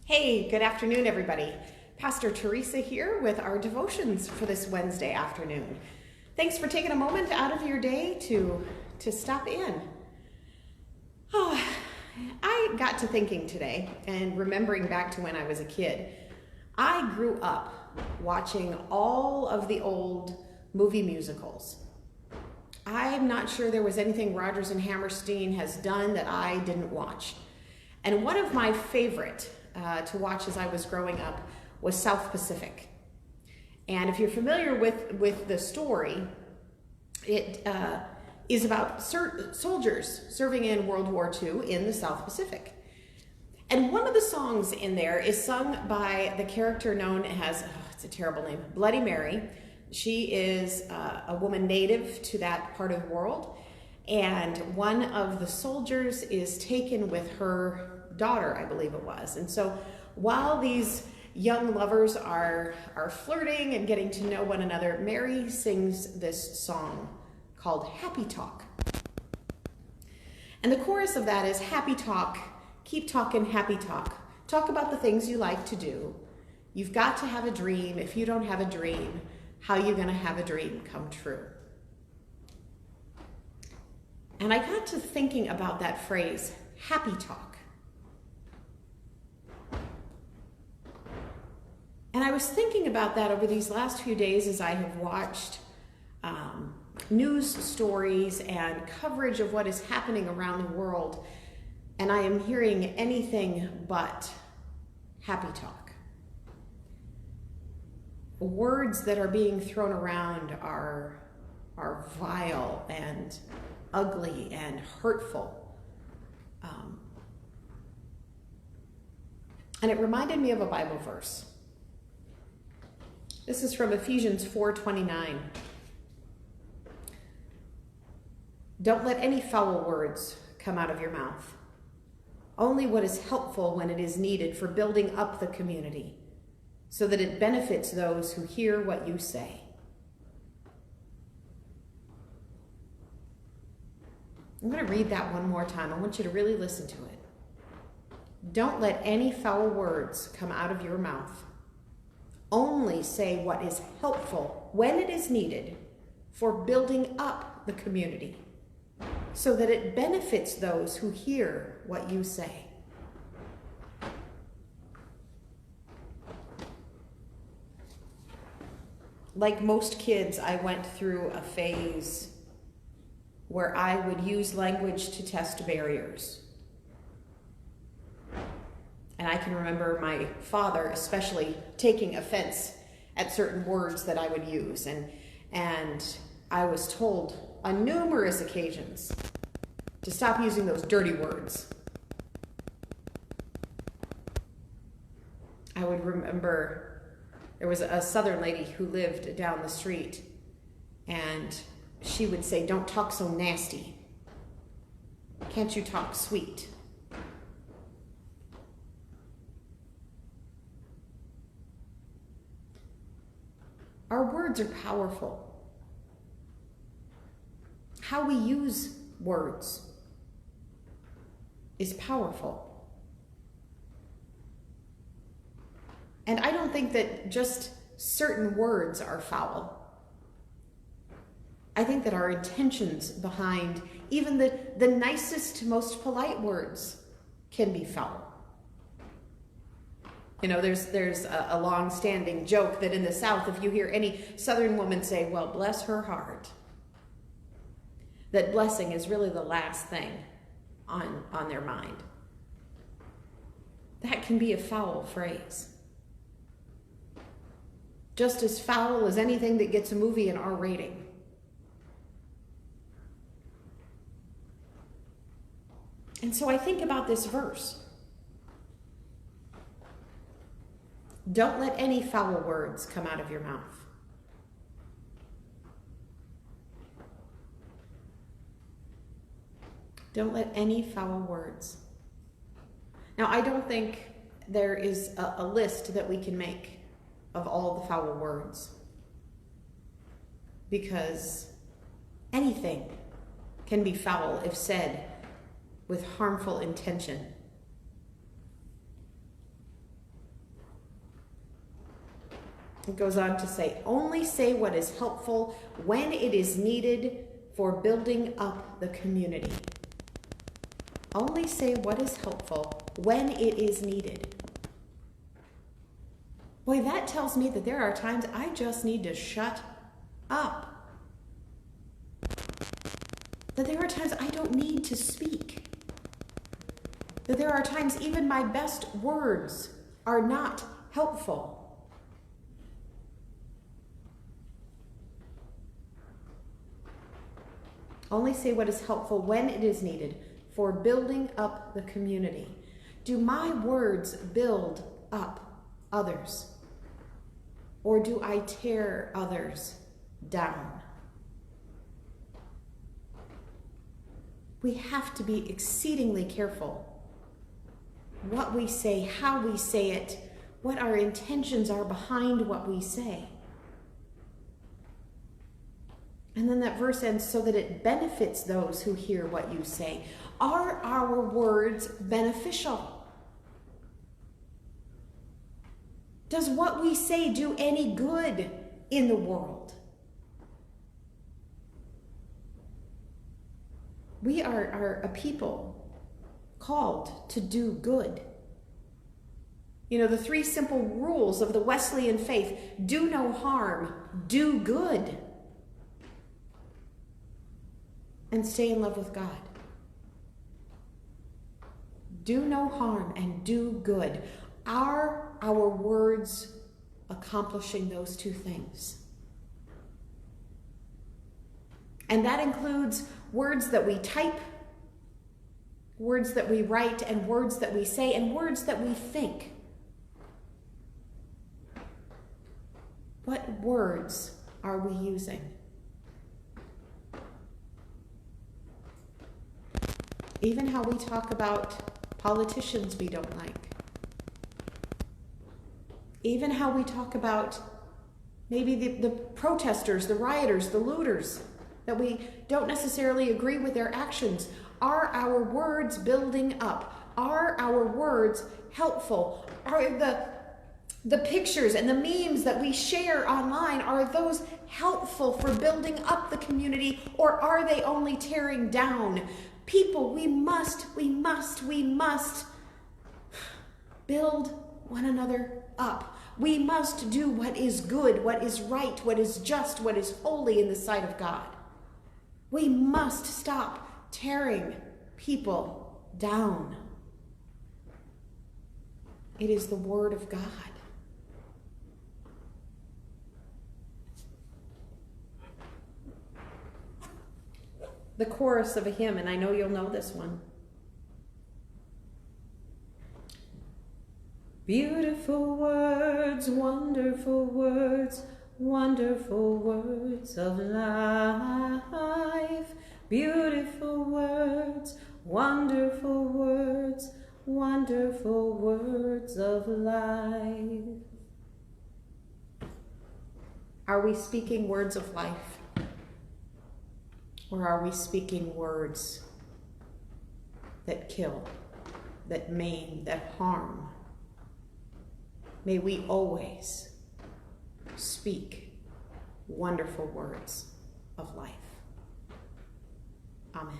Hey, good afternoon, everybody. Pastor Teresa here with our devotions for this Wednesday afternoon. Thanks for taking a moment out of your day to stop in. Oh, I got to thinking today and remembering back to when I was a kid. I grew up watching all of the old movie musicals. I'm not sure there was anything Rodgers and Hammerstein has done that I didn't watch. And one of my favorite to watch as I was growing up was South Pacific. And if you're familiar with the story, it is about soldiers serving in World War II in the South Pacific. And one of the songs in there is sung by the character known as, it's a terrible name, Bloody Mary. She is a woman native to that part of the world. And one of the soldiers is taken with her daughter, I believe it was. And so while these young lovers are flirting and getting to know one another, Mary sings this song called Happy Talk. And the chorus of that is happy talk, keep talking happy talk. Talk about the things you like to do. You've got to have a dream. If you don't have a dream, how are you going to have a dream come true? And I got to thinking about that phrase, happy talk. And I was thinking about that over these last few days as I have watched news stories and coverage of what is happening around the world. And I am hearing anything but happy talk. Words that are being thrown around are vile and ugly and hurtful. And it reminded me of a Bible verse. This is from Ephesians 4:29. Don't let any foul words come out of your mouth. Only what is helpful when it is needed for building up the community, so that it benefits those who hear what you say. I'm going to read that one more time. I want you to really listen to it. Don't let any foul words come out of your mouth. Only say what is helpful when it is needed for building up the community, so that it benefits those who hear what you say. Like most kids, I went through a phase where I would use language to test barriers. And I can remember my father especially taking offense at certain words that I would use. And I was told on numerous occasions to stop using those dirty words. I would remember there was a Southern lady who lived down the street, and she would say, "Don't talk so nasty. Can't you talk sweet?" Our words are powerful. How we use words is powerful. And I don't think that just certain words are foul. I think that our intentions behind even the nicest, most polite words can be foul. You know, there's a long-standing joke that in the South, if you hear any Southern woman say, "Well, bless her heart," that blessing is really the last thing on their mind. That can be a foul phrase. Just as foul as anything that gets a movie an R rating. And so I think about this verse. Don't let any foul words come out of your mouth. Don't let any foul words. Now, I don't think there is a list that we can make of all the foul words, because anything can be foul if said with harmful intention. It goes on to say, only say what is helpful when it is needed for building up the community. Only say what is helpful when it is needed. Boy, that tells me that there are times I just need to shut up. That there are times I don't need to speak. That there are times even my best words are not helpful. Only say what is helpful when it is needed for building up the community. Do my words build up others? Or do I tear others down? We have to be exceedingly careful what we say, how we say it, what our intentions are behind what we say. And then that verse ends, so that it benefits those who hear what you say. Are our words beneficial? Does what we say do any good in the world? We are a people called to do good. You know, the 3 simple rules of the Wesleyan faith: do no harm, do good, and stay in love with God. Do no harm and do good. Are our words accomplishing those 2 things? And that includes words that we type, words that we write, and words that we say, and words that we think. What words are we using? Even how we talk about politicians we don't like. Even how we talk about maybe the protesters, the rioters, the looters, that we don't necessarily agree with their actions. Are our words building up? Are our words helpful? Are the pictures and the memes that we share online, are those helpful for building up the community, or are they only tearing down? People, we must build one another up. We must do what is good, what is right, what is just, what is holy in the sight of God. We must stop tearing people down. It is the Word of God. The chorus of a hymn, and I know you'll know this one. Beautiful words, wonderful words, wonderful words of life. Beautiful words, wonderful words, wonderful words of life. Are we speaking words of life? Or are we speaking words that kill, that maim, that harm? May we always speak wonderful words of life. Amen.